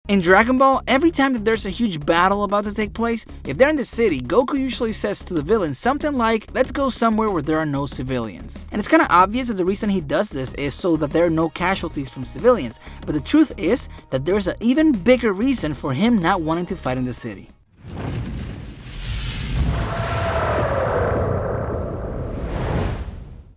In Dragon Ball, every time that there's a huge battle about to take place, if they're in the city, Goku usually says to the villain something like, "Let's go somewhere where there are no civilians." And it's kinda obvious that the reason he does this is so that there are no casualties from civilians, but the truth is that there's an even bigger reason for him not wanting to fight in the city.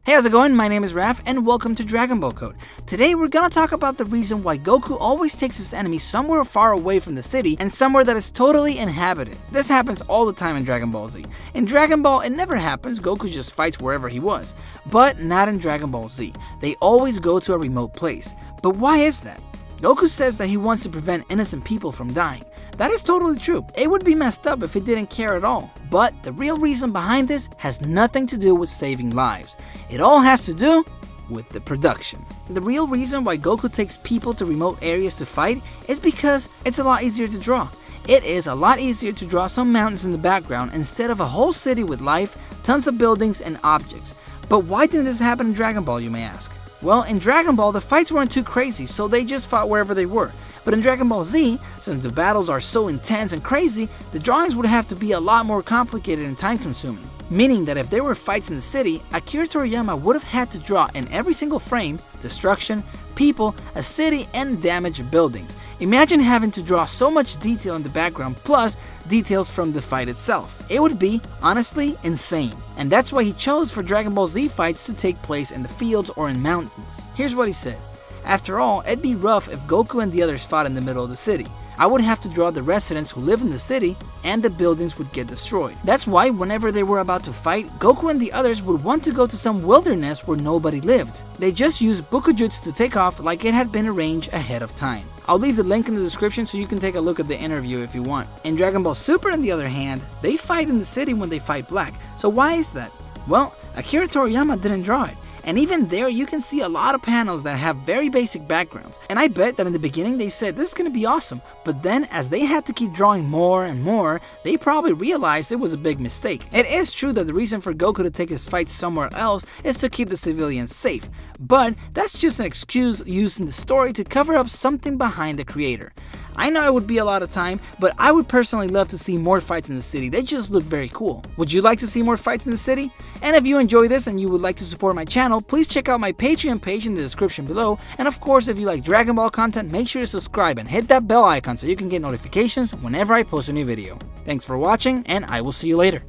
Hey, how's it going? My name is Raph and welcome to Dragon Ball Code. Today we're gonna talk about the reason why Goku always takes his enemies somewhere far away from the city and somewhere that is totally inhabited. This happens all the time in Dragon Ball Z. In Dragon Ball, it never happens, Goku just fights wherever he was. But not in Dragon Ball Z. They always go to a remote place. But why is that? Goku says that he wants to prevent innocent people from dying. That is totally true. It would be messed up if he didn't care at all. But the real reason behind this has nothing to do with saving lives. It all has to do with the production. The real reason why Goku takes people to remote areas to fight is because it's a lot easier to draw. It is a lot easier to draw some mountains in the background instead of a whole city with life, tons of buildings and objects. But why didn't this happen in Dragon Ball, you may ask? Well, in Dragon Ball, the fights weren't too crazy, so they just fought wherever they were. But in Dragon Ball Z, since the battles are so intense and crazy, the drawings would have to be a lot more complicated and time-consuming. Meaning that if there were fights in the city, Akira Toriyama would have had to draw in every single frame destruction, people, a city, and damaged buildings. Imagine having to draw so much detail in the background plus details from the fight itself. It would be, honestly, insane. And that's why he chose for Dragon Ball Z fights to take place in the fields or in mountains. Here's what he said. After all, it'd be rough if Goku and the others fought in the middle of the city. I would have to draw the residents who live in the city and the buildings would get destroyed. That's why whenever they were about to fight, Goku and the others would want to go to some wilderness where nobody lived. They just used Bukujutsu to take off like it had been arranged ahead of time. I'll leave the link in the description so you can take a look at the interview if you want. In Dragon Ball Super, on the other hand, they fight in the city when they fight Black. So why is that? Well, Akira Toriyama didn't draw it. And even there, you can see a lot of panels that have very basic backgrounds. And I bet that in the beginning they said, this is gonna be awesome. But then, as they had to keep drawing more and more, they probably realized it was a big mistake. It is true that the reason for Goku to take his fights somewhere else is to keep the civilians safe. But that's just an excuse used in the story to cover up something behind the creator. I know it would be a lot of time, but I would personally love to see more fights in the city. They just look very cool. Would you like to see more fights in the city? And if you enjoy this and you would like to support my channel, please check out my Patreon page in the description below. And of course, if you like Dragon Ball content, make sure to subscribe and hit that bell icon so you can get notifications whenever I post a new video. Thanks for watching, and I will see you later.